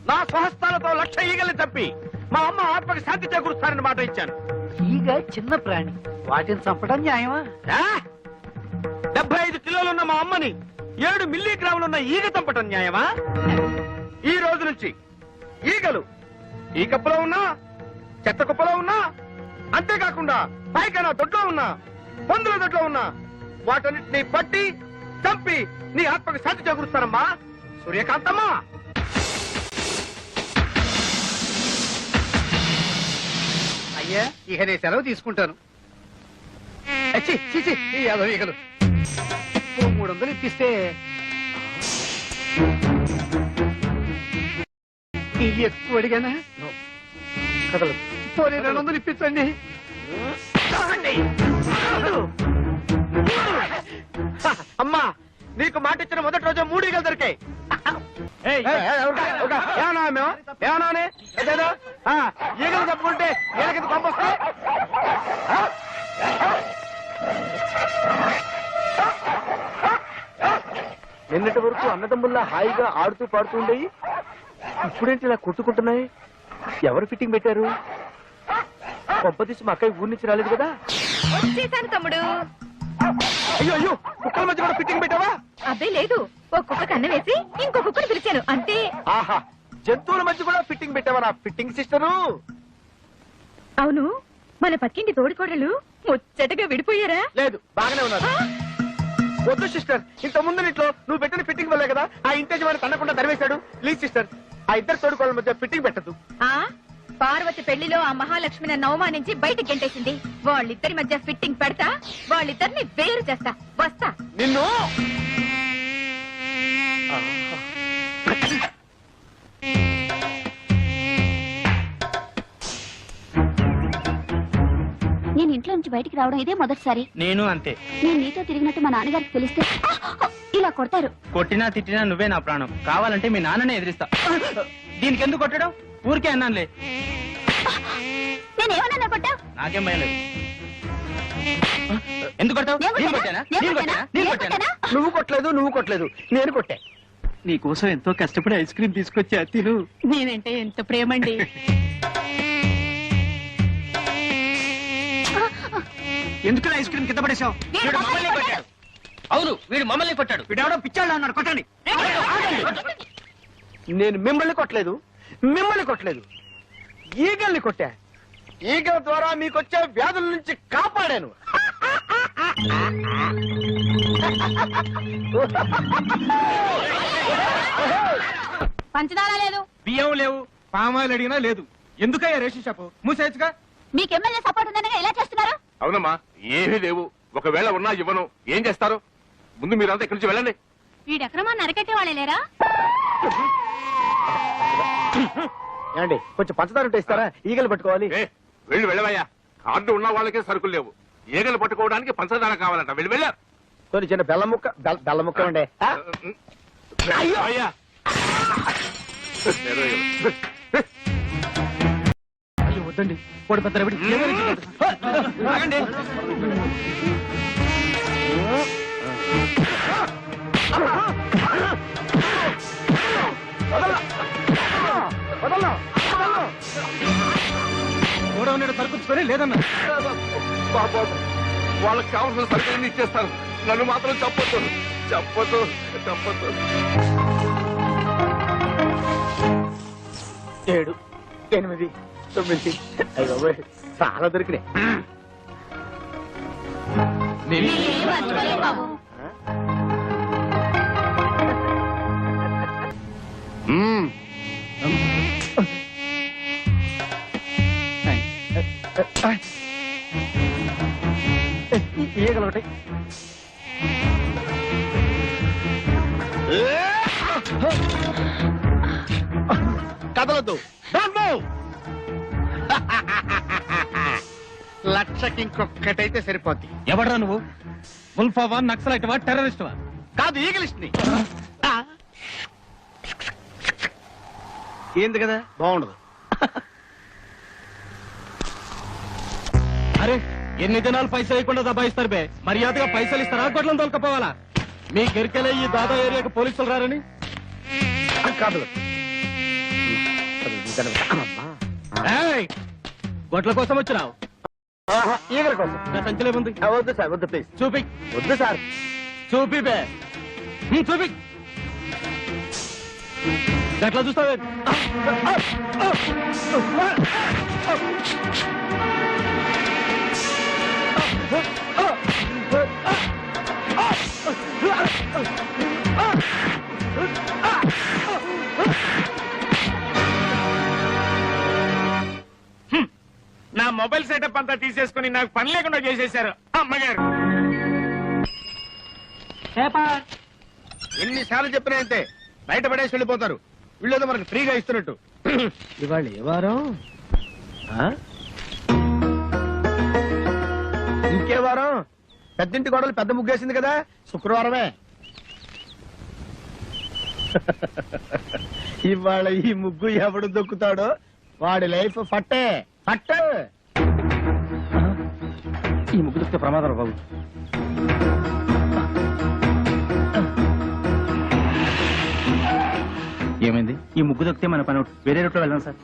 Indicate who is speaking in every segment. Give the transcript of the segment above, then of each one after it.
Speaker 1: నా స్వహస్తాలతో 1,00,000 ఈగల్ని చంపి మా అమ్మ ఆత్మకి శాంతి చేకూరుస్తారని మాట ఇచ్చాను.
Speaker 2: ఈగ చిన్న ప్రాణి, వాటిని చంపడం న్యాయమా?
Speaker 1: 75 కిలోలున్న మా అమ్మని 7 మిల్లీగ్రాములున్న ఈగ చంపటం న్యాయమా? ఈ రోజు నుంచి ఈగలు ఈ కప్పులో ఉన్నా, చెత్త కుప్పలో ఉన్నా, అంతేకాకుండా పైకైనా దొడ్లో ఉన్నా, పందుల దొడ్లో ఉన్నా, వాటన్నిటిని పట్టి చంపి నీ ఆత్మకు శాంతి చేకూరుస్తానమ్మా. సూర్యకాంతమ్మా,
Speaker 2: అయ్యా ఇక నేను సెలవు తీసుకుంటాను. ఈగలు 300 ఇప్పిస్తే ఇవి ఎక్కువ అడిగానా?
Speaker 1: కదలదు.
Speaker 2: పోనీ 200 ఇప్పించండి.
Speaker 1: అమ్మా, నీకు మాట ఇచ్చిన మొదటి రోజు 3 ఈగలు దొరికాయి. ఈగలు తప్పుకుంటే ఈగలకి పంపొస్తే నిన్నటి వరకు అన్నదమ్ముల్లా హాయిగా ఆడుతూ పాడుతూ ఉండేవి, ఇప్పుడేంటి ఇలా కొట్టుకుంటున్నాయి? ఎవరు ఫిట్టింగ్ పెట్టారు? కొంపదీసి మా అక్కయ్య ఊరి నుంచి రాలేదు కదా?
Speaker 3: వచ్చేసాను తమ్ముడు.
Speaker 1: అయ్యో అయ్యో, కుక్కల మధ్య కూడా ఫిట్టింగ్ పెట్టావా?
Speaker 3: అబ్బే లేదు, ఓ కుక్క కన్ను వేసి ఇంకో కుక్కను పిలిచాను అంతే.
Speaker 1: ఆహా, జంతువుల మధ్య కూడా ఫిట్టింగ్ పెట్టావా నా ఫిట్టింగ్ సిస్టరు?
Speaker 3: అవును, మన పక్కింటి తోడికోడలు ముచ్చటగా విడిపోయారా?
Speaker 1: లేదు, బాగానే ఉన్నారు. వద్దు సిస్టర్, ఇంత ముందు నీట్లో నువ్వు పెట్టిన ఫిట్టింగ్ వల్లే కదా ఆ ఇంటి వాడిని తన్నకుండా తరివేశాడు. ప్లీజ్ సిస్టర్, ఆ ఇద్దరు తోడుకోళ్ళ మధ్య ఫిట్టింగ్ పెట్టద్దు.
Speaker 3: ఆ పార్వతి పెళ్లిలో ఆ మహాలక్ష్మిని నన్ను అవమానించి బయటికి గెంటేసింది. వాళ్ళిద్దరి మధ్య ఫిట్టింగ్ పెడతా, వాళ్ళిద్దరిని వేరు చేస్తా. వస్తా.
Speaker 1: నిన్ను
Speaker 4: నేను ఇంట్లో నుంచి బయటికి రావడం ఇదే మొదటిసారి.
Speaker 5: నేను అంతే.
Speaker 4: నేను నీతో తిరిగినట్టు మా నాన్నగారికి తెలిస్తే ఇలా కొడతారు.
Speaker 5: కొట్టినా తిట్టినా నువ్వే నా ప్రాణం. కావాలంటే మీ నాన్ననే ఎదిరిస్తా. దీనికి ఎందుకు కొట్టడం? ఊరికే అన్నానులే.
Speaker 4: నేనేమన్నా కొట్టా?
Speaker 5: నాకేం భయం లేదు. ఎందుకు కొట్టావు? నేను కొట్టానా? నేను కొట్టానా? నేను కొట్టానా?
Speaker 1: నువ్వు కొట్టలేదు, నువ్వు కొట్టలేదు, నేను కొట్టా.
Speaker 2: నీకోసం ఎంతో కష్టపడి ఐస్ క్రీమ్ తీసుకొచ్చా తిను.
Speaker 3: నేనంటే ఎంత ప్రేమండి.
Speaker 2: ఎందుకు ఐస్ క్రీమ్ కింద పడేశావు?
Speaker 5: వీడు మమ్మల్ని కొట్టాడు. అవును, వీడు మమ్మల్ని కొట్టాడు.
Speaker 2: వీడెవడో పిచ్చాడు అన్నాడు, కొట్టండి.
Speaker 1: నేను మిమ్మల్ని కొట్టలేదు, మిమ్మల్ని కొట్టలేదు, ఈగల్ని కొట్టా. ఈగల ద్వారా మీకొచ్చే వ్యాధుల నుంచి కాపాడాను.
Speaker 4: పంచదార లేదు,
Speaker 5: బియ్యం లేవు, పామాయిల్ అడిగినా లేదు. ఎందుకయ్యా రేషన్ షాపు మూసేయచ్చుగా?
Speaker 4: మీకు ఎమ్మెల్యే సపోర్ట్ ఉందనగా ఎలా చేస్తున్నారు?
Speaker 6: అవునమ్మా, ఏమీ లేవు. ఒకవేళ ఉన్నా ఇవ్వను. ఏం చేస్తారు? ముందు మీరంతా ఇక్కడి నుంచి వెళ్ళండి.
Speaker 4: వీడెక్రమాన్ని అరికట్టే వాళ్ళే లేరా?
Speaker 1: ఏమండి, కొంచెం పంచదార ఉంటే ఇస్తారా? ఈగలు పట్టుకోవాలి.
Speaker 6: వెళ్ళవయ్యా. కార్డు ఉన్న వాళ్ళకే సరుకులు లేవు. ఈగలు పట్టుకోవడానికి పంచదార కావాలంట. వెళ్ళారు.
Speaker 1: కొన్ని చిన్న బెల్ల ముక్క ఉండే.
Speaker 6: అయ్యా,
Speaker 2: అయ్యో వద్దండి, పొడి పెద్ద
Speaker 5: గోడౌన్ సరుకుచ్చుకొని లేదన్నా.
Speaker 6: వాళ్ళకి కావాల్సిన సరుకులన్నీ ఇచ్చేస్తాను. నన్ను మాత్రం చెప్పొద్దు, చెప్పొద్దు, చెప్పొద్దు.
Speaker 1: 7, 8, 9. అయ్యో చాలా దొరికినాయి. ఈగలు ఒకటి. కదలొద్దు. లక్షకి ఇంకొక్కటైతే సరిపోద్ది.
Speaker 5: ఎవడ్రా నువ్వు? ముల్ఫావా, నక్సలైట్వా, టెర్రరిస్ట్వా?
Speaker 1: కాదు, ఈగలిస్ట్ని. ఏంది కదా, బాగుండదు.
Speaker 5: అరే, ఎన్ని దినాలు పైసలు ఇవ్వకుండా దబాయిస్తారు బే. మర్యాదగా పైసలు ఇస్తారా? గొడ్లను తోలుకపోవాలా? మీ గెరికెలే ఈ దాదా ఏరియాకి పోలీసులు రారని
Speaker 1: కాదు,
Speaker 5: గొడ్ల కోసం వచ్చినావు
Speaker 1: ఈగల కోసం
Speaker 5: నా సంచిలో ఉంది
Speaker 1: వద్దు సార్ వద్దు ప్లీజ్
Speaker 5: చూపి
Speaker 1: వద్దు సార్
Speaker 5: చూపి బే చూపి ఎట్లా చూస్తావే
Speaker 1: నా మొబైల్ సెటప్ అంతా తీసేసుకుని నాకు పని లేకుండా చేసేశారు అమ్మగారు. ఎన్నిసార్లు చెప్పినా అంతే, బయట పడేసి వెళ్ళిపోతారు. వీళ్ళేదో మనకు ఫ్రీగా ఇస్తున్నట్టు.
Speaker 5: ఇవాళ ఏ వారం
Speaker 1: ఇంకే వారం? పెద్దింటి గొడవలు పెద్ద ముగ్గేసింది కదా, శుక్రవారమే. ఇవాళ ఈ ముగ్గు ఎవడు దొక్కుతాడో వాడి లైఫ్ ఫట్టే ఫట్టే.
Speaker 5: ఈ ముగ్గు చూస్తే ప్రమాదం బాబు. ఏమైంది? ఈ ముగ్గు దొక్కితే మన పని అవుట్. వేరే రూట్లో వెళ్దాం సార్.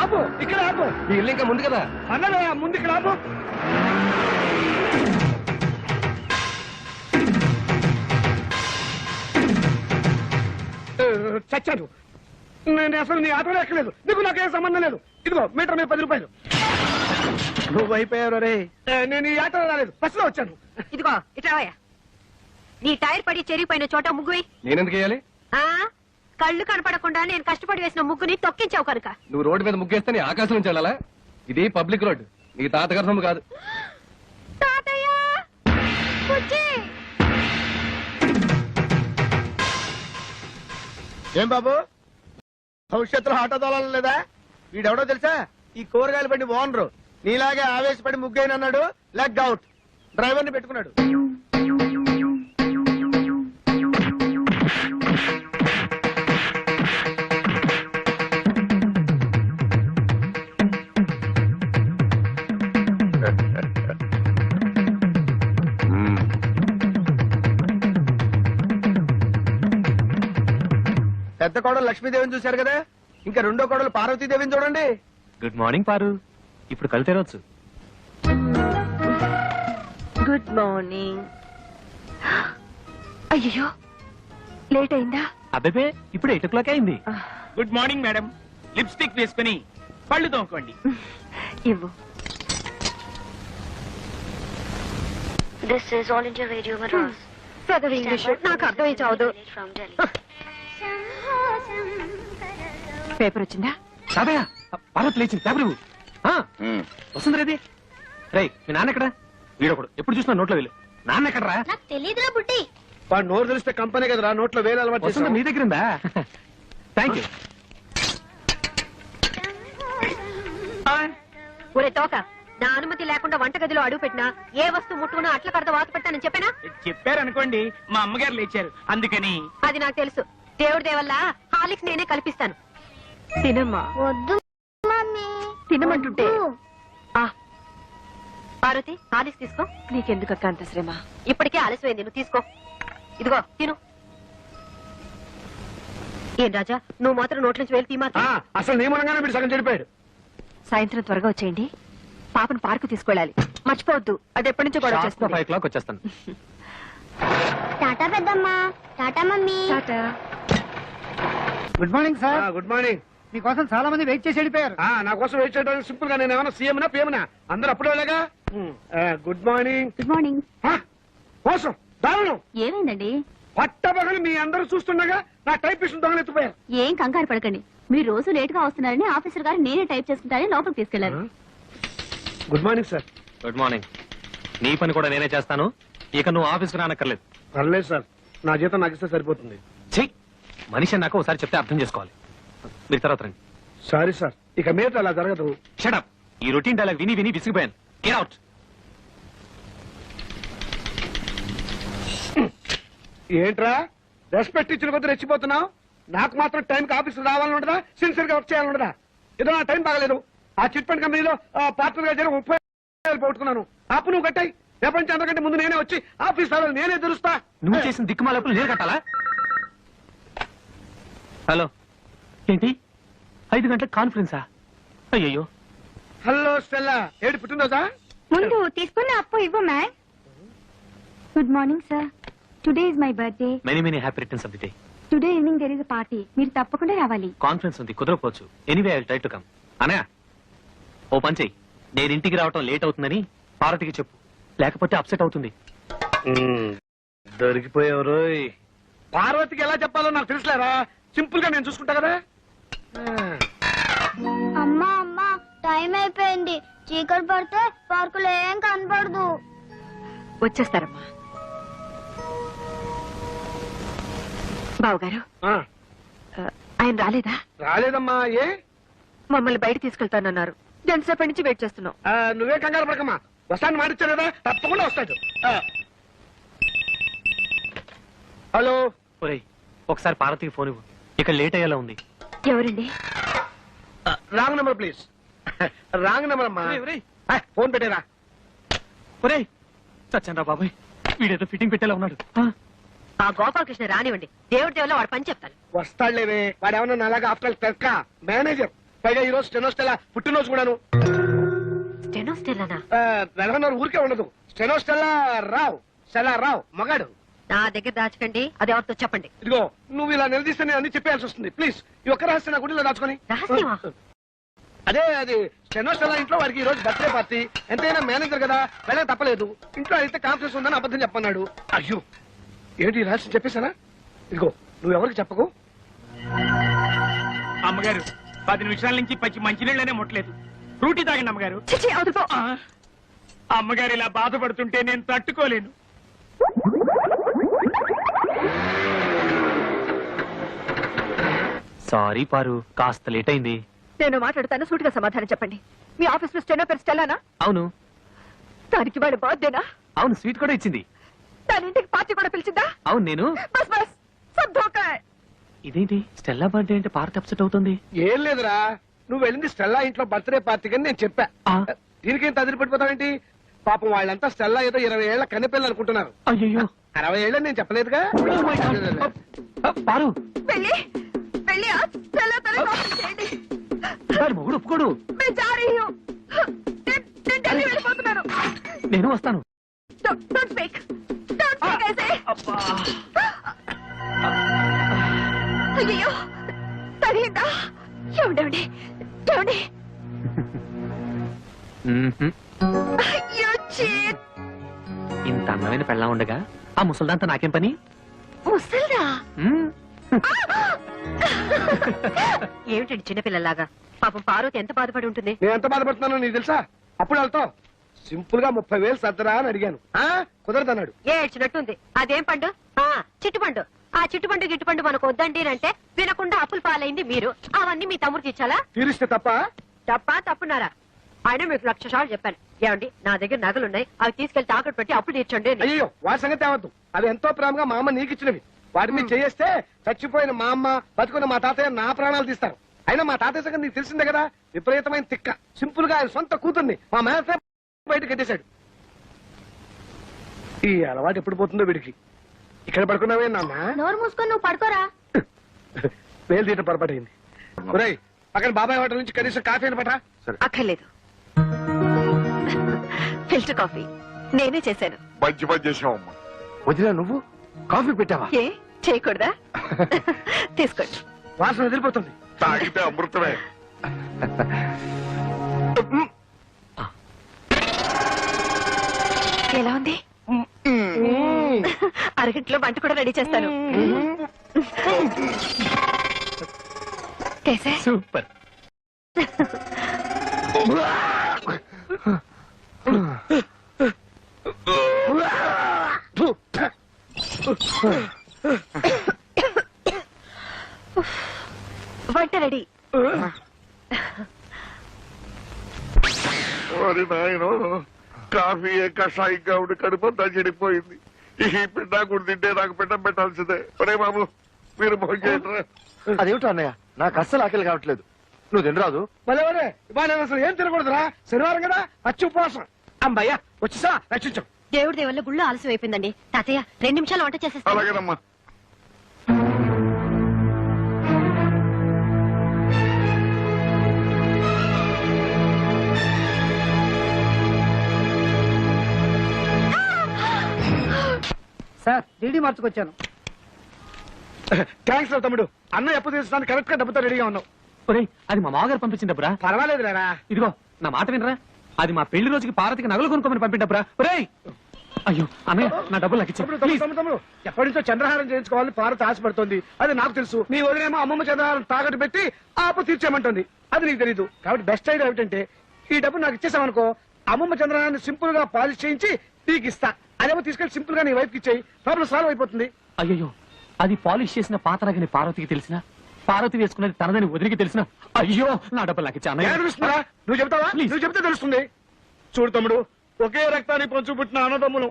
Speaker 1: ఆపు, ఇక్కడ ఆపు.
Speaker 6: ఈ ఇల్లు ఇంకా ముందు కదా.
Speaker 1: అన్నదే ముందు ఇక్కడ ఆపు. చచ్చాను. నేను అసలు నీ ఆటోలో ఎక్కలేదు. నీకు నాకేం సంబంధం లేదు. ఇదిగో మీటర్ మీద 10 రూపాయలు. నువ్వు అయిపోయావు రే. నేను ఈ ఆటోలో రాలేదు, బస్సులో వచ్చాను.
Speaker 3: ఇదిగో ఇట్రావయ్యా. నీ టైర్ పడి చెరిగిపోయిన చోట ముగ్గు వేయి.
Speaker 6: నేనెందుకు వేయాలి?
Speaker 3: ఆ కళ్ళు కనపడకుండా నేను కష్టపడి వేసిన ముగ్గుని తొక్కించావు కనుక.
Speaker 6: నువ్వు రోడ్డు మీద ముగ్గేస్తే నీ ఆకాశం నుంచి వెళ్ళాలా? ఇది పబ్లిక్ రోడ్, నీ తాతగారి సొమ్ము కాదు.
Speaker 3: తాతయ్య బుజ్జి.
Speaker 1: ఏం బాబు, భవిష్యత్తులో ఆటో తోలాలి లేదా? వీడెవడో తెలుసా? ఈ కూరగాయలు బండి ఓనరు. నీలాగే ఆవేశపడి ముగ్గైనన్నాడు, లెగ్ అవుట్. డ్రైవర్ ని పెట్టుకున్నాడు. పెద్ద కోడలు లక్ష్మీదేవిని చూశారు కదా, ఇంకా రెండో కోడలు పార్వతీదేవిని చూడండి.
Speaker 5: గుడ్ మార్నింగ్ పారు. ఇప్పుడు కళ్ళు తెరవచ్చు.
Speaker 3: Good morning. అయ్యో లేట్ అయిందా?
Speaker 5: అబ్బే ఇప్పుడు 8 o'clock అయింది.
Speaker 1: Good morning madam. లిప్స్టిక్ వేసుకుని పళ్ళు తోముకోండి.
Speaker 3: ఇవ్వు.
Speaker 4: This is All India Radio Madras.
Speaker 3: చదువు ఇంగ్లీష్ నాకు అర్థమై చావదు.
Speaker 4: From Delhi.
Speaker 3: పేపర్ వచ్చిందా?
Speaker 5: తాతయ్య పార్వతి లేచింది. పేపర్ ఇవ్వు. వస్తుంది రేది. రే మీ నాన్న ఎక్కడ? వీడొకడు ఎప్పుడు చూసినా నోట్లో వెళ్ళు. నాన్న ఎక్కడరా?
Speaker 4: నాకు తెలియదురా బుడ్డి.
Speaker 1: వాడు నోరు తెలిస్తే కంపెనీ కదరా, నోట్లో వేలు అలవాటు
Speaker 5: వస్తుంది
Speaker 1: చేస్తాం.
Speaker 5: నీ దగ్గర ఉందా? Thank you.
Speaker 3: ఒరే తోక, నా అనుమతి లేకుండా వంటగదిలో అడుగు పెట్టినా ఏ వస్తువు ముట్టుకున్నా అట్ల కడత వాత పెట్టానని చెప్పానా?
Speaker 1: చెప్పారనుకోండి, మా అమ్మగారు లేచారు అందుకని.
Speaker 3: అది నాకు తెలుసు. దేవుడి దేవల్ల హాలిక్స్ నేనే కల్పిస్తాను. తినమ్మా.
Speaker 4: వద్దు మమ్మీ.
Speaker 3: తినమంటుంటే.
Speaker 4: వద్దు.
Speaker 3: ఆ పార్వతి హాలిక్స్ తీసుకో. నీకెందుకక్క అంత శ్రమ? ఇప్పటికే ఆలస్యమైంది, నువ్వు తీసుకో. ఇదిగో తిను. ఏం రాజా, నువ్వు మాత్రం నోట్ల నుంచి వేలు తీమా.
Speaker 1: అసలు నియమనంగానే మీరు సగం చెడిపోయాడు.
Speaker 3: సాయంత్రం త్వరగా వచ్చేయండి. పాపను పార్కు తీసుకెళ్ళాలి, మర్చిపోవద్దు. అది ఎప్పటి నుంచో గొడవ చేస్తుంది.
Speaker 5: 5 o'clock వచ్చేస్తాను.
Speaker 4: టాటా పెద్దమ్మా. Tata mummy.
Speaker 3: Tata.
Speaker 2: Good morning sir.
Speaker 1: Good morning.
Speaker 2: మీకోసం చాలా మంది వెయిట్ చేసి వెళ్ళిపోయారు.
Speaker 1: నా కోసం వెయిట్ చేయడానికి సింపుల్ గా నేను ఏమైనా సీఎంనా పిఎంనా? అందరూ అప్పుడే వెళ్ళగా. Good morning.
Speaker 4: Good morning.
Speaker 1: మోసం, దారుణం.
Speaker 4: ఏమైందండి?
Speaker 1: పట్టబగలు మీ అందరూ చూస్తుండగా నా టైపిస్ట్ దొంగలెత్తిపోయారు.
Speaker 4: ఏం కంగారు పడకండి. మీరు రోజు లేట్ గా వస్తున్నారని ఆఫీసర్ గారు నేనే టైప్ చేసుకుంటారని లోపలికి తీసుకెళ్లారు.
Speaker 1: Good morning sir.
Speaker 5: Good morning. నీ పని కూడా నేనే చేస్తాను. ఇక నువ్వు ఆఫీస్కి రానక్కర్లేదు.
Speaker 1: పర్లేదు సార్, నా జీతం నాకు ఇస్తే సరిపోతుంది.
Speaker 5: చెయ్యి. మనిషి నాకు ఒకసారి చెప్తే అర్థం చేసుకోవాలి. మీరు తర్వాత రండి.
Speaker 1: సారీ సార్, ఇక మీద అలా జరగదు.
Speaker 5: షటప్. ఈ రొటీన్ డైలాగ్ విని విని విసిగిపోయాను. Get out.
Speaker 1: ఏంట్రా రెస్పెక్ట్ ఇచ్చిన కొద్ది రెచ్చిపోతున్నావు? నాకు మాత్రం టైంకి ఆఫీస్ రావాలని ఉండదా? సిన్సియర్ గా వర్క్ చేయాలని ఉండదా? ఏదో నా టైం బాగలేదు. ఆ చిట్ ఫండ్ కంపెనీలో పార్ట్నర్ గా జరిగి 30,000 పోగొట్టుకున్నాను. అప్పు నువ్వు కట్టాయి. రేపటి నుంచి అందరికంటే ముందు నేనే వచ్చి ఆఫీస్ నేనే తెలుస్తా.
Speaker 5: నువ్వు చేసిన దిక్కుమాలప్పుడు నేను కట్టాలా? హలో ఏంటి 5 గంటల కాన్ఫరెన్సా? అయ్యయ్యో.
Speaker 1: హలో స్టెల్లా, ఏడు పుట్టినరోజా?
Speaker 3: ముందు తీసుకున్న అప్పు ఇవ్వు ma'am.
Speaker 4: Good morning sir. Today is my birthday.
Speaker 5: Many happy returns of the day.
Speaker 4: Today evening there is a party. మీరు తప్పకుండా రావాలి.
Speaker 5: కాన్ఫరెన్స్ ఉంది, కుదరకపోవచ్చు. Anyway I will try to come. Anaya ఓ పని చెయ్యి, నేను ఇంటికి రావటం లేట్ అవుతుందని పార్వతికి చెప్పు, లేకపోతే అప్సెట్ అవుతుంది.
Speaker 1: దొరికిపోయావు. పార్వతికి ఎలా చెప్పాలో నాకు తెలుసులేరా, సింపుల్ గా నేను చూసుకుంటా కదా.
Speaker 7: అమ్మా అమ్మా టైం అయిపోయింది. చీకటి పడితే పార్కులో ఏం కనపడదు.
Speaker 3: వచ్చేస్తారమ్మా. బావగారు,
Speaker 1: ఆ,
Speaker 3: ఆయన రాలేదా?
Speaker 1: రాలేదమ్మా. ఏ?
Speaker 3: మమ్మల్ని బయట తీసుకెళ్తానన్నారు. ఎంతసేపటి నుంచి వెయిట్ చేస్తున్నాం.
Speaker 1: నువ్వే కంగారు పడకమ్మా, వస్తాను మాటిచ్చారు కదా, తప్పకుండా వస్తాడు. హలో.
Speaker 5: ఒరేయ్, ఒకసారి పార్వతికి ఫోన్ ఇవ్వు, ఇక్కడ లేట్ అయ్యేలా ఉంది.
Speaker 3: ఎవరండి?
Speaker 1: Wrong number please. Wrong number అమ్మా.
Speaker 5: ఒరేయ్,
Speaker 1: ఫోన్ పెట్టేరా.
Speaker 5: ఒరేయ్ సత్యంరా బాబాయ్, వీడేదో ఫిట్టింగ్ పెట్టేలా ఉన్నాడు.
Speaker 3: ఆ గోపాలకృష్ణ రానివ్వండి, దేవుడి దేవుల్లో వాడు పని చెప్తాను.
Speaker 1: వస్తాడులేవే, వాడేమన్నా అలాగా ఆఫ్టర్ తెక్క మేనేజర్. పైగా ఈ రోజు స్టెనోస్టెలా పుట్టినరోజు కూడాను.
Speaker 3: స్టెనోస్టెల్లానా?
Speaker 1: నెలకొన్నర ఊరికే ఉండదు. స్టెనోస్టెల్లా రావు, స్టెల్లా రావు మగాడు.
Speaker 3: నా దగ్గర దాచకండి, అది ఎవరితో చెప్పండి.
Speaker 1: ఇదిగో నువ్వు ఇలా నిలదీస్తే నేను అన్ని చెప్పేయాల్సి వస్తుంది. ప్లీజ్ ఈ ఒక్క రహస్యం నా గుడిలో దాచుకొని.
Speaker 3: రహస్యమా?
Speaker 1: అదే అది స్టెనోస్టెల్లా ఇంట్లో వాడికి ఈ రోజు బర్త్డే పార్టీ. ఎంతైనా మేనేజర్ కదా, వెళ్ళక తప్పలేదు. ఇంట్లో అయితే కాన్ఫరెన్స్ ఉందని అబద్ధం చెప్పన్నాడు. అయ్యో ఏంటి ఈ రహస్యం చెప్పేశానా? ఇదిగో నువ్వు ఎవరికి చెప్పకు.
Speaker 2: అమ్మగారు 10 నిమిషాల నుంచి పచ్చి మంచినీళ్ళనే ముట్టలేదు. ఫ్రూటీ తాగండి అమ్మగారు.
Speaker 3: చిచి, అవతలిపో.
Speaker 2: అమ్మగారు ఇలా బాధపడుతుంటే నేను తట్టుకోలేను.
Speaker 5: సారీ పారు, కాస్త లేట్ అయింది.
Speaker 3: నేను మాట్లాడతాను, సూటిగా సమాధానం చెప్పండి. మీ ఆఫీస్ లో స్టెనో పేరు స్టెల్లానా?
Speaker 5: అవును.
Speaker 3: దానికి వాడి బర్త్డేనా?
Speaker 5: అవును, స్వీట్ కూడా ఇచ్చింది.
Speaker 3: దాని ఇంటికి పార్టీ కూడా పిలిచిందా?
Speaker 5: అవును నేను.
Speaker 3: బస్ బస్ సబ్ ధోకా హై.
Speaker 5: ఇదేంటి స్టెల్లా బర్త్డే అంటే పార్వతి అప్సెట్ అవుతుంది?
Speaker 1: ఏం లేదురా, నువ్వు వెళ్ళింది స్టెల్లా ఇంట్లో బర్త్డే పార్టీకి అని నేను చెప్పా.
Speaker 5: ఆ.
Speaker 1: దీనికేం తదిలిపెట్టిపోతావేంటి? పాపం వాళ్ళంతా స్టెల్లా ఏదో 20 ఏళ్ల కన్నెపిల్లలు అనుకుంటున్నారు.
Speaker 5: అయ్యో
Speaker 1: 60 ఏళ్ళని నేను చెప్పలేదుగా.
Speaker 5: పారు,
Speaker 3: వెళ్ళి వెళ్ళి ఆ స్టెల్లా తనని కాపీ చేయండి.
Speaker 5: దాని మొగుడు ఒప్పుకోడు.
Speaker 3: मैं जा रही हूँ. నేను ఢిల్లీ వెళ్ళిపోతున్నాను.
Speaker 5: నేను వస్తాను.
Speaker 3: Don't speak. Don't speak ऐसे. అయ్యో తగిలిందా? ఏమండి ఏమండి?
Speaker 5: మ్మ్హ్మ్.
Speaker 3: అయ్యో చీట్.
Speaker 5: ఇంత అందమైన పెళ్ళా ఉండగా ఆ ముసల్దాంతో నాకేం పని?
Speaker 3: ముసల్దా?
Speaker 5: మ్మ్.
Speaker 3: ఏమిటండి చిన్నపిల్లలాగా? పాపం పార్వతి ఎంత బాధపడి ఉంటుంది.
Speaker 1: నేను ఎంత బాధపడుతున్నానో నీకు తెలుసా? అప్పుడు వెళ్తావు సింపుల్ గా 30,000 సర్దరా అని అడిగాను. కుదరదన్నాడు.
Speaker 3: ఏడ్చినట్టుంది. అదేం పండు? చిట్టుపండు. ఆ చిట్టుపండు గిట్టుపండు మనకు వద్దండి అంటే వినకుండా అప్పులు పాలైంది మీరు. అవన్నీ మీ తమ్ముడికి ఇచ్చాలా?
Speaker 1: తీరిస్తే తప్ప.
Speaker 3: తప్పున్నారా? ఆయన మీకు 1,00,000 సార్లు చెప్పాను. ఏమండి నా దగ్గర నగలున్నాయి, అవి తీసుకెళ్లి తాకట్టు పెట్టి అప్పులు తీర్చండి అని.
Speaker 1: అయ్యో వాడి సంగతి తేవద్దు. అవి ఎంతో ప్రేమగా మా అమ్మ నీకు ఇచ్చినవి. వాటి మీద చేస్తే చచ్చిపోయిన మా అమ్మ, బతుకున్న మా తాతయ్య నా ప్రాణాలు తీస్తారు. అయినా మా తాతయ్య సంగతి నీకు తెలిసిందే కదా, విపరీతమైన తిక్క. సింపుల్ గా ఆయన సొంత కూతుర్ని మా మేనత్త బయట కట్టేశాడు. ఈ అలవాటు ఎప్పుడు పోతుందో వీడికి. ఇక్కడ పడుకున్నావే నాన్న?
Speaker 7: నోరు మూసుకొని నువ్వు పడుకోరా.
Speaker 1: వేలు తీయటం పొరపాటైంది. ఒరేయ్ పక్కన బాబాయ్ హోటల్ నుంచి కనీసం కాఫీ అని పట్టా.
Speaker 3: అక్కర్లేదు. ఫిల్టర్ కాఫీ నేనే చేశాను.
Speaker 6: మంచి పని చేసావమ్మా.
Speaker 1: వదిలే నువ్వు కాఫీ పెట్టావా?
Speaker 3: ఏ చేయకూడదా? తీసుకోండి.
Speaker 1: వాసన వదిలిపోతుంది.
Speaker 6: తాగితే అమృతమే.
Speaker 3: ఎలా ఉంది? అరగంటలో వంట కూడా రెడీ చేస్తాను. కేసే?
Speaker 5: సూపర్.
Speaker 3: వంట రెడీ.
Speaker 6: ఓరి నాయనో, కాఫీ కషాయంగా ఉండి కడుపంతా చెడిపోయింది. ఈ పిండా కూడా తింటే నాకు పిండం పెట్టాల్సిందే. ఒరే బాబు మీరు భోజనం.
Speaker 1: అదేమిటో అన్నయ్య, నాకు అస్సలు ఆకలి కావట్లేదు. నువ్వు తినరాదు. భలే ఇవాళ నేను అసలు ఏం తినకూడదురా, శనివారం కదా, పచ్చి ఉపవాసం. అమ్మాయ్యా వచ్చేసా రక్షించు.
Speaker 3: దేవుడి వల్ల గుళ్ళు ఆలస్యం అయిపోయిందండి. తాతయ్య 2 నిమిషాలు వంట చేసేస్తాను.
Speaker 6: అలాగేనమ్మా.
Speaker 8: డీడీ మార్చుకొచ్చాను.
Speaker 1: థ్యాంక్స్ రా తమ్ముడు. అన్న ఎప్పుడు తీర్చడానికి కరెక్ట్ గా డబ్బుతో రెడీగా ఉన్నావు.
Speaker 5: ఒరేయ్ అది మా మామగారు పంపించిన డబ్బురా.
Speaker 1: పర్వాలేదు లేరా.
Speaker 5: ఇదిగో నా మాట వినరా, అది మా పెళ్లి రోజుకి పార్వతికి నగలు కొనుక్కోమని పంపిన డబ్బురా. ఒరేయ్ అయ్యో అన్నయ్య నా డబ్బులు నాకు
Speaker 1: తమ్ముడు
Speaker 5: ఇచ్చి
Speaker 1: తమ్ముడు తమ్ముడు ఎప్పటి నుంచో చంద్రహారం చేయించుకోవాలని పార్వతి ఆశపడుతుంది. అది నాకు తెలుసు. నీ వదిలేమో అమ్మమ్మ చంద్రహారం తాకట్టు పెట్టి ఆపు తీర్చేయమంటుంది. అది నీకు తెలీదు. కాబట్టి బెస్ట్ ఐడియా ఏమిటంటే ఈ డబ్బు నాకు ఇచ్చేసామనుకో, అమ్మమ్మ చంద్రహారాన్ని సింపుల్ గా పాలిష్ చేయించి నీకు ఇస్తా. అదేమో తీసుకెళ్లి సింపుల్ గా నీ వైఫ్ కి ఇచ్చేయి. ప్రాబ్లం సాల్వ్ అయిపోతుంది.
Speaker 5: అయ్యో అది పాలిష్ చేసిన పాతరాగని పార్వతికి తెలిసిన, పార్వతి వేసుకున్నది తనదని వదిలికి తెలిసిన, అయ్యో నా డబ్బులు నాకు ఇచ్చా
Speaker 1: ఎలా తెలుస్తుందా? నువ్వు చెప్తావా?
Speaker 5: Please.
Speaker 1: నువ్వు చెప్తే తెలుస్తుంది. చూడు తమ్ముడు, ఒకే రక్తాన్ని పంచు పుట్టిన అన్నదమ్ములు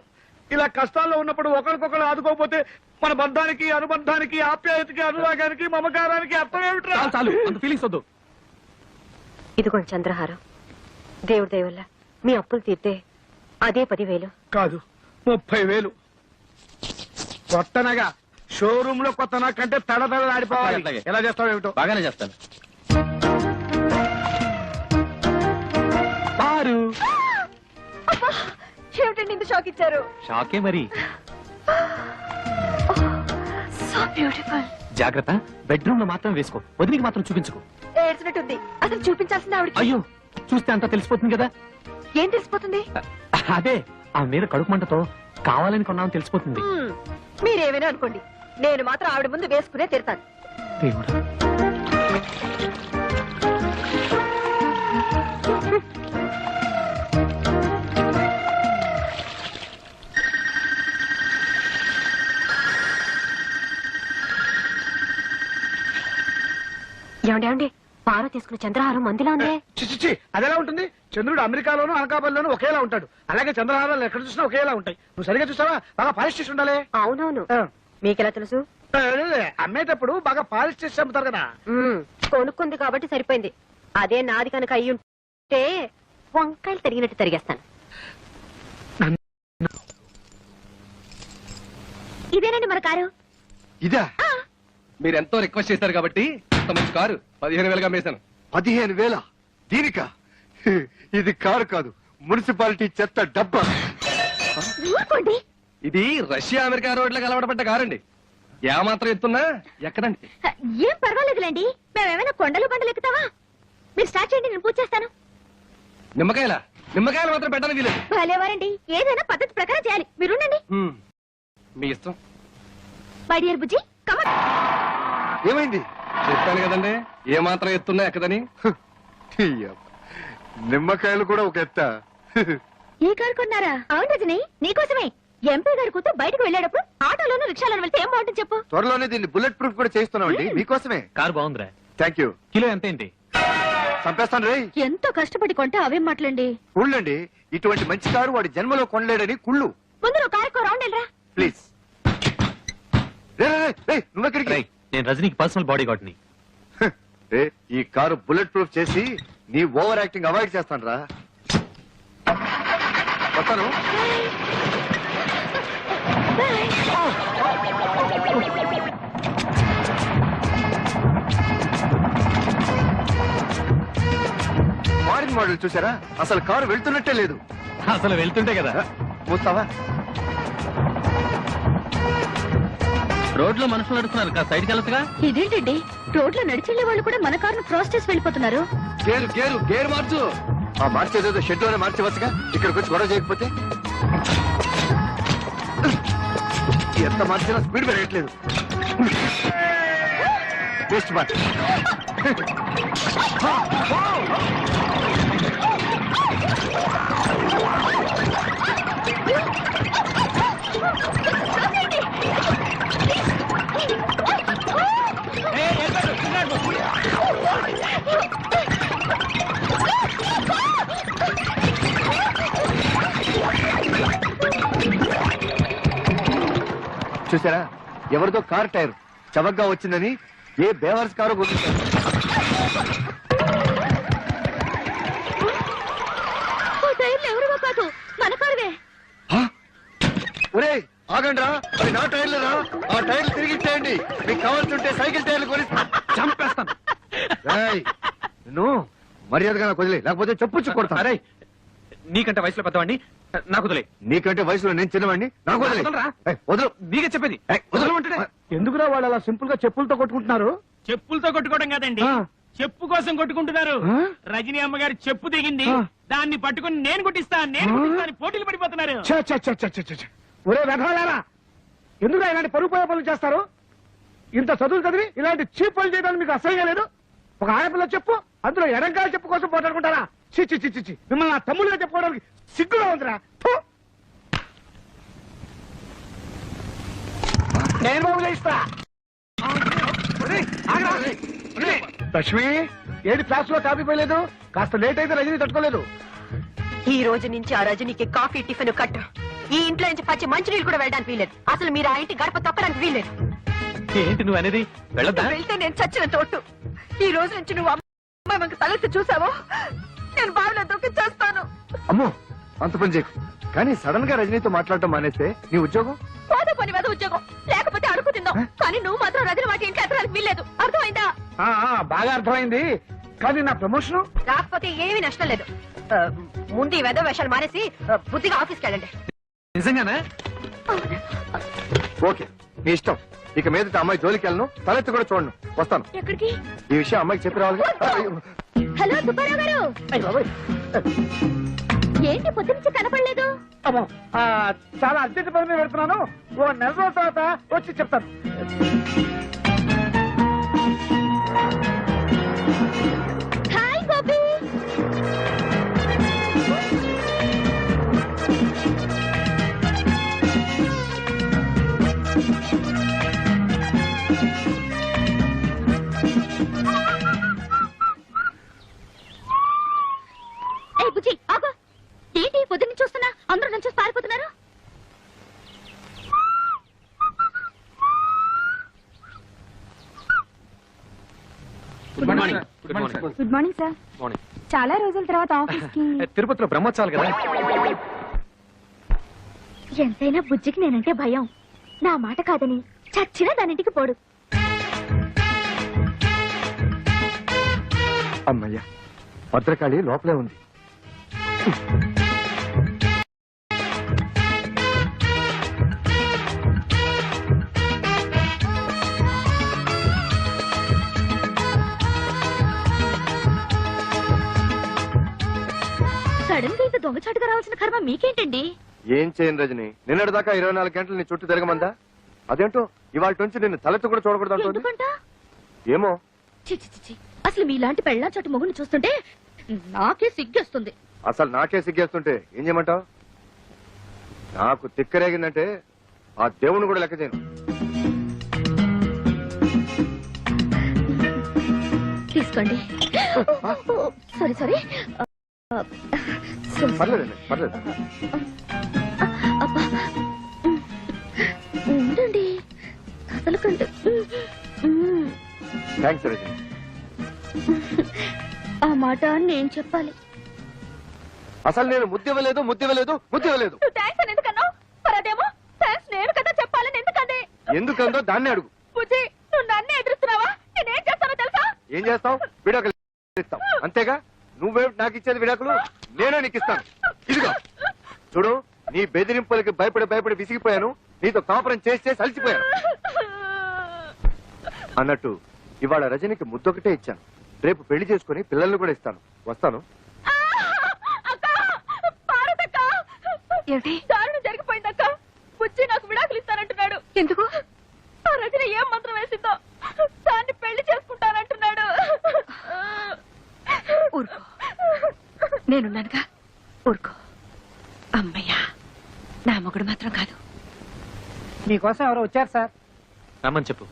Speaker 1: ఇలా కష్టాల్లో ఉన్నప్పుడు ఒకరికొకరు ఆదుకోకపోతే మన బంధానికి, అనుబంధానికి, ఆప్యాయతకి, అనురాగానికి, మమకారానికి అర్థం ఏమిట్రా?
Speaker 5: చాలు అంత ఫీలింగ్స్ వద్దు.
Speaker 9: ఇదిగోండి చంద్రహారం. దేవుడి దయ వల్ల మీ అప్పులు తీర్తే అదే 10,000.
Speaker 1: కాదు 30,000. కొత్తనగా షోరూమ్ లో కొత్త కంటే తడతడలాడిపోవాలి.
Speaker 5: అట్లాగే.
Speaker 1: ఎలా చేస్తావు ఏమిటో.
Speaker 5: బాగానే చేస్తాను. పారు
Speaker 3: ఏమిటండి ఇంత షాక్ ఇచ్చారు?
Speaker 5: షాకే మరి.
Speaker 3: So beautiful.
Speaker 5: జాగ్రత్త, బెడ్రూమ్ లో మాత్రం వేసుకో, వదిలికి మాత్రం చూపించుకో.
Speaker 3: ఏడ్చినట్టుంది. అసలు చూపించాల్సింది ఆవిడకి.
Speaker 5: అయ్యో చూస్తే అంతా తెలిసిపోతుంది కదా.
Speaker 3: ఏం తెలిసిపోతుంది?
Speaker 5: అదే ఆ మీద కడుపు మంటతో కావాలని కొన్నామని తెలిసిపోతుంది.
Speaker 3: మీరేమైనా అనుకోండి, నేను మాత్రం ఆవిడ ముందు వేసుకునే తిడతాను.
Speaker 5: దేవుడా.
Speaker 9: ఏమండి పార్వతి తీసుకున్న చంద్రహారం మందిలా ఉందే.
Speaker 1: చిచ్చి అదెలా ఉంటుంది? చంద్రుడు అమెరికాలోను అనకాపల్లిలోను ఒకేలా ఉంటాడు. అలాగే చంద్రహారాలు ఎక్కడ చూసినా ఒకేలా ఉంటాయి. నువ్వు సరిగా చూసావా? బాగా పాలిష్ చేసి ఉండాలి.
Speaker 9: అవునవును.
Speaker 1: ఆ.
Speaker 9: మీకెలా తెలుసు?
Speaker 1: అమ్మేటప్పుడు బాగా పాలిష్ చేసి అమ్ముతారు కదా.
Speaker 9: కొనుక్కుంది కాబట్టి సరిపోయింది. అదే నాది కనుక అయ్యుంటే వంకాయలు తరిగినట్టు తరిగేస్తాను.
Speaker 4: ఇదేనండి మన కారు.
Speaker 6: ఇదా?
Speaker 10: మీరు ఎంతో రిక్వెస్ట్ చేశారు కాబట్టి ఇంత మంచి కారు 15,000గా మేసాను.
Speaker 6: 15,000 దీనికా? ఇది కారు కాదు, మున్సిపాలిటీ చెత్త డబ్బా.
Speaker 4: ఊరుకోండి.
Speaker 10: ఇది రష్యా అమెరికా రోడ్లకు అలవాటుపడ్డ కారండి. ఏమాత్రం ఎత్తున్నా ఎక్కడండి.
Speaker 4: ఏం పర్వాలేదులేండి. మేమేమైనా కొండలు బండలు ఎక్కుతావా? మీరు స్టార్ట్ చేయండి, నేను పూజ చేస్తాను.
Speaker 10: నిమ్మకాయలు మాత్రం పెట్టడానికి వీలేదు.
Speaker 4: భలేవారండి, ఏదైనా పద్ధతి ప్రకారం చేయాలి. మీరుండండి.
Speaker 10: మీ ఇష్టం.
Speaker 4: My dear Bujji, come on.
Speaker 6: ఏమైంది?
Speaker 10: చెప్పాను కదండి, ఏమాత్రం ఎత్తున్నా ఎక్కదని.
Speaker 6: నిమ్మకాయలు కూడా ఒక ఎత్త.
Speaker 4: ఈ కారు కొన్నారా? అవును రజని, నీకోసమే. ఎంపీ గారి కూతురు బయటకు వెళ్ళేటప్పుడు ఆటోలోనూ రిక్షాలోనూ వెళ్తే ఏం బాగుంటుంది చెప్పు.
Speaker 6: త్వరలోనే దీన్ని బుల్లెట్ ప్రూఫ్ కూడా చేస్తున్నామండి మీకోసమే.
Speaker 5: కారు బాగుందిరా.
Speaker 6: Thank you.
Speaker 5: కిలో ఎంత ఏంటి?
Speaker 6: చంపేస్తాను రే.
Speaker 4: ఎంతో కష్టపడి కొంటే అవేం మాటలండి.
Speaker 6: కుళ్ళండి, ఇటువంటి మంచి కారు వాడి జన్మలో కొనలేడని కుళ్ళు.
Speaker 4: ముందు నువ్వు కారు రౌండ్ వెళ్ళరా.
Speaker 6: ప్లీజ్. నువ్వెక్కడికి?
Speaker 5: రేయ్, నేను రజనీకి పర్సనల్ బాడీ గార్డ్ ని.
Speaker 6: ఈ కారు బుల్లెట్ ప్రూఫ్ చేసి నీ ఓవర్ యాక్టింగ్ అవాయిడ్ చేస్తాను రా. వస్తాను. ఫారిన్ మోడల్ చూసారా? అసలు కారు వెళ్తున్నట్టే లేదు.
Speaker 5: అసలు వెళ్తుంటే కదా.
Speaker 6: చూస్తావా?
Speaker 5: రోడ్ లో మనుషులు నడుస్తున్నారు కదా, సైడ్కి వెళ్ళొచ్చుగా.
Speaker 4: ఇదేంటండి, రోడ్లో నడిచెళ్లే వాళ్ళు కూడా మన కారును క్రాస్ చేసి వెళ్ళిపోతున్నారు.
Speaker 10: గేరు మార్చు.
Speaker 6: మార్చేదేదో షెడ్ లోనే మార్చవచ్చుగా. ఇక్కడికి వచ్చి గొడవ చేయకపోతే. ఎంత మార్చినా స్పీడ్ పెరగట్లేదు. Best March. చూసారా, ఎవరిదో కార్ టైర్ చవకగా వచ్చిందని ఏ బేవర్స్ కారు కొనుక్కుంటారు.
Speaker 4: ఎవరివో కాదు, మన కారువే.
Speaker 6: ఒరే ఆగండి రా, అది నా టైర్లేరా? ఆ టైర్లు తిరిగి ఇచ్చేయండి. మీకు కావాల్సింటే సైకిల్ టైర్లు కొని
Speaker 5: చంపేస్తాను.
Speaker 6: నువ్వు మర్యాదగా నాకు వదిలే, లేకపోతే చెప్పుచ్చు కొడతా.
Speaker 5: అరే నీకంటే వయసులో పెద్దవాడిని, నాకు వదిలే.
Speaker 1: నీకంటే వయసులో నేను చిన్నవాడిని, నాకు వదిలే.
Speaker 5: వదలరా?
Speaker 1: వదలు.
Speaker 5: నీకే చెప్పేది.
Speaker 1: వదలమంటే ఎందుకురా వాళ్ళు అలా సింపుల్ గా చెప్పులతో కొట్టుకుంటున్నారు?
Speaker 2: చెప్పులతో కొట్టుకోవడం కాదండి, చెప్పు కోసం కొట్టుకుంటున్నారు. రజనీ అమ్మగారు చెప్పు దిగింది, దాన్ని పట్టుకుని నేను కుట్టిస్తా అని పోటీలు పడిపోతున్నారు.
Speaker 1: ఒరే వెధవలారా, ఎందుకు ఇలాంటి పరుగు పోయే పనులు చేస్తారు? ఇంత చదువులు చదివి ఇలాంటి చీప్ పనులు చేయడానికి మీకు అసహ్యం లేదు? ఒక ఆడపిల్ల చెప్పు, అందులో ఎడంకాయ చెప్పు కోసం పోటాడుకుంటారా? చిచ్చి చిచ్చి చి మిమ్మల్ని నా తమ్ముళ్ళగా చెప్పుకోవడానికి సిగ్గుగా ఉందిరా. ఫు! నేను బాబులే ఇస్తా. లక్ష్మి, ఏది క్లాస్ లో కాపీ పోయలేదు? కాస్త లేట్ అయితే రజనీ తట్టుకోలేదు.
Speaker 9: ఈ రోజు నుంచి ఆ రజనీకి కాఫీ టిఫిన్ కట్టు. ఈ ఇంట్లో నుంచి పచ్చి మంచినీళ్ళు కూడా వెళ్ళడానికి వీలేదు. అసలు మీరు ఆ ఇంటి గడప తొక్కడానికి వీలేదు.
Speaker 5: ఏంటి నువ్వు అనేది? వెళ్ళొద్దా?
Speaker 9: వెళ్తే నేను చచ్చిన తోటు. ఈ రోజు నుంచి నువ్వు అమ్మాయి తలెత్తి చూసావో నేను బావిలో దూకి చేస్తాను.
Speaker 1: అమ్మో, అంత పని చేయకు. కానీ సడన్ గా రజనీతో మాట్లాడటం మానేస్తే నీ ఉద్యోగం
Speaker 3: పోతే పని మీద ఉద్యోగం, లేకపోతే అడుగు తిందాం. కానీ నువ్వు మాత్రం రజని వాటి ఇంట్లో ఎత్తడానికి వీల్లేదు. అర్థమైందా?
Speaker 1: బాగా అర్థమైంది. కానీ నా ప్రమోషన్
Speaker 9: రాకపోతే ఏమీ నష్టం లేదు. ముందు ఈ వెధ వేషాలు మానేసి బుద్ధిగా ఆఫీస్కి వెళ్ళండి.
Speaker 5: నిజంగానా?
Speaker 1: ఓకే, నీ ఇష్టం. ఇక మీదట అమ్మాయి జోలికి వెళ్ళను, తలెత్తి కూడా చూడను. వస్తాను.
Speaker 3: ఎక్కడికి?
Speaker 1: ఈ విషయం అమ్మాయికి చెప్పి రావాలి.
Speaker 4: హలో సుబ్బారావు గారు, ఏంటి పొద్దు నుంచి కనపడలేదు?
Speaker 1: చాలా అర్జెంట్ పని మీద పెడుతున్నాను. ఓ నెల రోజుల తర్వాత వచ్చి చెప్తాను.
Speaker 4: హాయ్ గోపి. ఏ బుజ్జి, ఆగు. ఏంటి పొద్దున్న చూస్తున్నా అందరూ నుంచి పారిపోతున్నారు?
Speaker 5: Good morning. Good morning.
Speaker 4: Good morning sir.
Speaker 5: Morning.
Speaker 4: చాలా రోజుల తర్వాత ఆఫీస్ కి.
Speaker 5: తిరుపతిలో బ్రహ్మోత్సవాలు కదా.
Speaker 4: ఎంతైనా బుజ్జికి నేనంటే భయం. నా మాట కాదని చచ్చినా దానింటికి పోడు.
Speaker 1: అమ్మయ్యా, భద్రకాళి లోపలే ఉంది.
Speaker 4: సడన్ గా ఇంత దొంగచాటుగా రావాల్సిన కర్మ మీకేంటండి?
Speaker 1: ఏం చేయను రజని, నిన్నటిదాకా 24 గంటలు నీ చుట్టూ తిరగమందా? అదేంటో ఇవాళ నుంచి నిన్ను తలెత్తు కూడా చూడకూడదు అంటుంది.
Speaker 4: ఎందుకంట?
Speaker 1: ఏమో.
Speaker 4: చిచి, అసలు మీలాంటి పెళ్ళా చోటు మొగుని చూస్తుంటే నాకే సిగ్గేస్తుంది.
Speaker 1: అసలు నాకే సిగ్గేస్తుంటే ఏం చేయమంటావు? నాకు తిక్కరేగిందంటే ఆ దేవుని కూడా లెక్క చేయను.
Speaker 4: తీసుకోండి. సారీ.
Speaker 1: పర్లేదండి, పర్లేదు.
Speaker 4: అబ్బా, ఉండండి. అసలు కంటే
Speaker 1: థ్యాంక్స్ రజని.
Speaker 4: ఆ మాట నేను చెప్పాలి.
Speaker 1: అసలు నేను ముద్దివ్వలేదు.
Speaker 3: నువ్వు థ్యాంక్స్ అని ఎందుకన్నావు? మరి అదేమో థ్యాంక్స్ నేను కదా చెప్పాలని ఎందుకంది?
Speaker 1: ఎందుకందో దాన్ని అడుగు.
Speaker 3: బుజ్జి, నువ్వు నన్నే ఎదురుస్తున్నావా? నేనేం చేస్తానో తెలుసా?
Speaker 1: ఏం చేస్తావు? విడాకులు ఇస్తావు అంతేగా? నువ్వే నాకు ఇచ్చేది విడాకులు, నేనే నీకు ఇస్తాను. ఇదిగో చూడు, నీ బెదిరింపులకి భయపడి విసిగిపోయాను. నీతో కాపురం చేసి అలసిపోయాను. అన్నట్టు ఇవాళ రజనికి ముద్దొకటే ఇచ్చాను. రేపు పెళ్లి చేసుకుని పిల్లల్ని కూడా ఇస్తాను. వస్తాను.
Speaker 9: ఏమిటి?
Speaker 3: దారుణం జరిగిపోయిందక్క. బుజ్జి నాకు విడాకులు ఇస్తానంటున్నాడు.
Speaker 9: ఎందుకు?
Speaker 3: ఆ రజన ఏం మంత్రం వేసిందో దాన్ని పెళ్లి చేసుకుంటానంటున్నాడు.
Speaker 9: ఊరుకో, నేనున్నానుగా. ఊరుకో. అమ్మయ్యా, నా మొగుడు మాత్రం కాదు.
Speaker 8: మీకోసం ఎవరో వచ్చారు సార్.
Speaker 5: రమ్మని చెప్పు.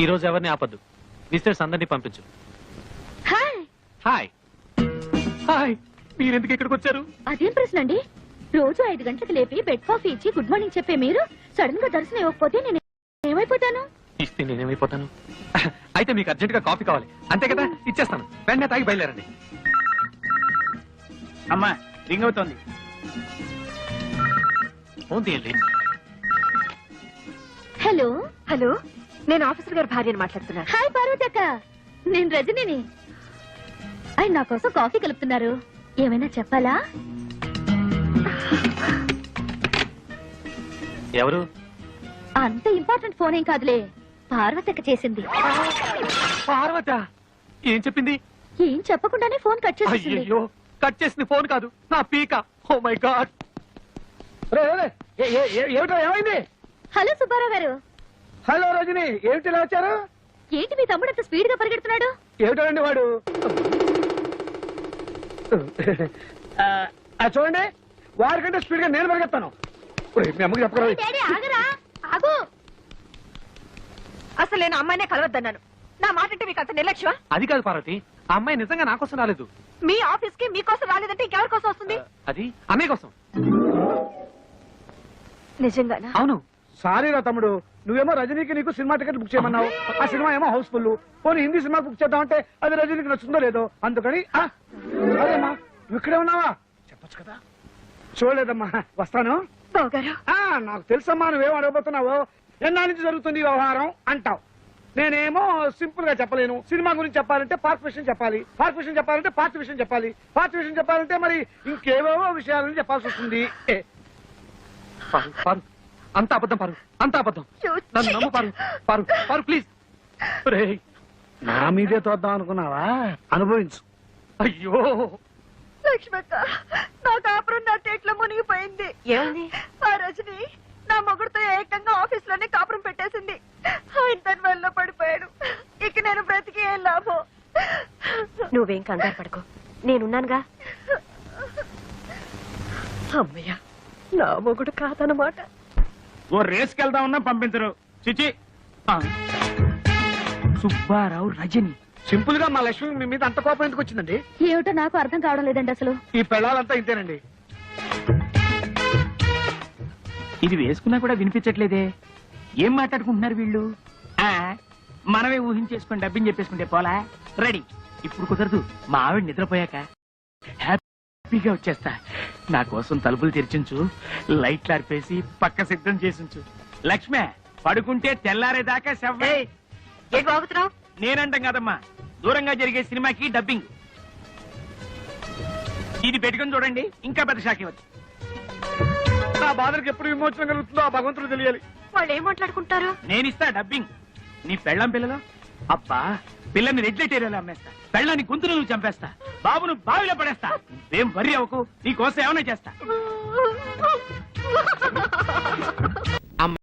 Speaker 5: ఈ రోజు ఎవరిని ఆపద్దు. విజిటర్స్ అందరినీ పంపించు.
Speaker 4: హాయ్.
Speaker 5: హాయ్. హాయ్. మీరెందుకు ఇక్కడికి వచ్చారు?
Speaker 4: అదేం ప్రశ్న అండి? రోజు 5 గంటలకు లేపి బెడ్ కాఫీ ఇచ్చి గుడ్ మార్నింగ్ చెప్పే మీరు సడన్ గా దర్శనం ఇవ్వకపోతే నేను ఏమైపోతాను?
Speaker 5: ఇస్తే నేనేమైపోతాను? అయితే మీకు అర్జెంట్ గా కాఫీ కావాలి అంతే కదా? ఇచ్చేస్తాను. వెంటనే తాగి బయలుదేరండి.
Speaker 2: అమ్మా, రింగ్ అవుతోంది.
Speaker 5: ఫోన్ తీయండి.
Speaker 4: హలో.
Speaker 9: హలో, నేను ఆఫీసర్ గారి భార్యను మాట్లాడుతున్నాను.
Speaker 4: హాయ్ పార్వతి అక్క, నేను రజనిని. ఆయన నా కోసం కాఫీ కలుపుతున్నారు. ఏమైనా చెప్పాలా?
Speaker 5: ఎవరు?
Speaker 4: అంత ఇంపార్టెంట్ ఫోన్ ఏం కాదులే, పార్వతక్క చేసింది.
Speaker 5: పార్వత ఏం చెప్పింది?
Speaker 4: ఏం చెప్పకుండానే ఫోన్ కట్ చేసేసింది.
Speaker 5: అయ్యో, కట్ చేసింది ఫోన్ కాదు, నా పీక. Oh my god.
Speaker 8: ఏమిటో ఏమైంది?
Speaker 4: హలో సుబ్బారావు గారు.
Speaker 8: హలో రజని, ఏమిటి ఇలా వచ్చారు?
Speaker 4: ఏంటి మీ తమ్ముడు అంత స్పీడ్ గా పరిగెడుతున్నాడు?
Speaker 8: ఏమిటండి వాడు? చూడండి, వాడికంటే స్పీడ్ గా నేను పరిగెత్తాను. మీ అమ్మకి చెప్పరా?
Speaker 4: డాడీ, ఆగరా, ఆగు.
Speaker 9: అసలు నేను అమ్మాయినే కలవద్దన్నాను. నా మాట అంటే మీకు అంత నిర్లక్ష్యం?
Speaker 5: అది కాదు పార్వతి, ఆ అమ్మాయి నిజంగా నా కోసం రాలేదు.
Speaker 9: మీ ఆఫీస్ కి మీకోసం రాలేదంటే ఇంకెవరి కోసం వస్తుంది?
Speaker 5: అది అన్నయ్య కోసం.
Speaker 9: నిజంగానా?
Speaker 5: అవును.
Speaker 8: సారీ రా తమ్ముడు, నువ్వేమో రజనీకి నీకు సినిమా టికెట్ బుక్ చేయమన్నావు. ఆ సినిమా ఏమో హౌస్ఫుల్. పోనీ హిందీ సినిమా బుక్ చేద్దామంటే అది రజనీకి నచ్చుందో లేదో, అందుకని అదేమ్మా నువ్వు ఇక్కడే ఉన్నావా? చెప్పొచ్చు కదా. చూడలేదమ్మా, వస్తాను.
Speaker 9: బావగారు,
Speaker 8: నాకు తెలుసమ్మా నువ్వేం అడగబోతున్నావో. ఎన్నా నుంచి జరుగుతుంది ఈ వ్యవహారం అంటావు. నేనేమో సింపుల్ గా చెప్పలేను. సినిమా గురించి చెప్పాలంటే పార్క్ విషయం చెప్పాలి, పార్క్ విషయం చెప్పాలంటే పార్ట్ విషయం చెప్పాలి, పార్ట్ విషయం చెప్పాలంటే మరి ఇంకేవేవో విషయాలని చెప్పాల్సి వస్తుంది.
Speaker 5: పారు, పారు, అంత అబద్ధం పారు, అంత అబద్ధం. నన్ను నమ్ము పారు, పారు, పారు ప్లీజ్.
Speaker 8: నా మీదే తోద్దాం అనుకున్నావా? అనుభవించు.
Speaker 5: అయ్యో
Speaker 9: లక్ష్మక్క, నా కాపురం నా తేట్లో మునిగిపోయింది. ఏమైంది? ఆ రజని నా మొగుడుతో ఏకంగా ఆఫీస్ లోనే కాపురం పెట్టేసింది. ఆయన తన వల్ల పడిపోయాడు. ఇక నేను బ్రతికి ఏం లాభం? నువ్వేం కంగారు పడుకో, నేనున్నానుగా. అమ్మయ్య, నా మొగుడు కాదనమాట.
Speaker 2: ఓ రేస్కి వెళ్దామన్నా పంపించరు. చిచి. సుబ్బారావు రజని.
Speaker 8: సింపుల్ గా మా లక్ష్మి మీ మీద అంత కోపం ఎందుకు వచ్చిందండి?
Speaker 4: ఏమిటో నాకు అర్థం కావడం లేదండి అసలు.
Speaker 8: ఈ పెళ్ళాలంతా ఇంతేనండి.
Speaker 2: ఇది వేసుకున్నా కూడా వినిపించట్లేదే. ఏం మాట్లాడుకుంటున్నారు వీళ్ళు? మనమే ఊహించేసుకుని డబ్బిని చెప్పేసుకుంటే పోలా. రెడీ. ఇప్పుడు కుదరదు, మా ఆవిడ నిద్రపోయాక హ్యాపీగా వచ్చేస్తా. నా కోసం తలుపులు తెరిచించు, లైట్లు ఆర్పేసి పక్క సిద్ధం చేసించు. లక్ష్మే, పడుకుంటే తెల్లారేదాకా శవ్వే.
Speaker 9: ఏం బాగుతున్నావు?
Speaker 2: నేనంటాం కదమ్మా, దూరంగా జరిగే సినిమాకి డబ్బింగ్. ఇది పెట్టుకుని చూడండి, ఇంకా పెద్ద షాక్ ఇవ్వచ్చు.
Speaker 8: నా బాధలకు ఎప్పుడు విమోచన కలుగుతుందో ఆ భగవంతుడు తెలియాలి.
Speaker 9: వాళ్ళు ఏం మాట్లాడుకుంటారు?
Speaker 2: నేనిస్తా డబ్బింగ్. నీ పెళ్ళం పిల్లలు? అబ్బా, పిల్లని రెడ్లెట్ ఏరియాలో అమ్మేస్తా, పెళ్ళాన్ని గొంతులు నువ్వు చంపేస్తా, బాబును బావిలో పడేస్తా. ఏం వరి అవ్వకు, నీ కోసం ఏమైనా చేస్తా.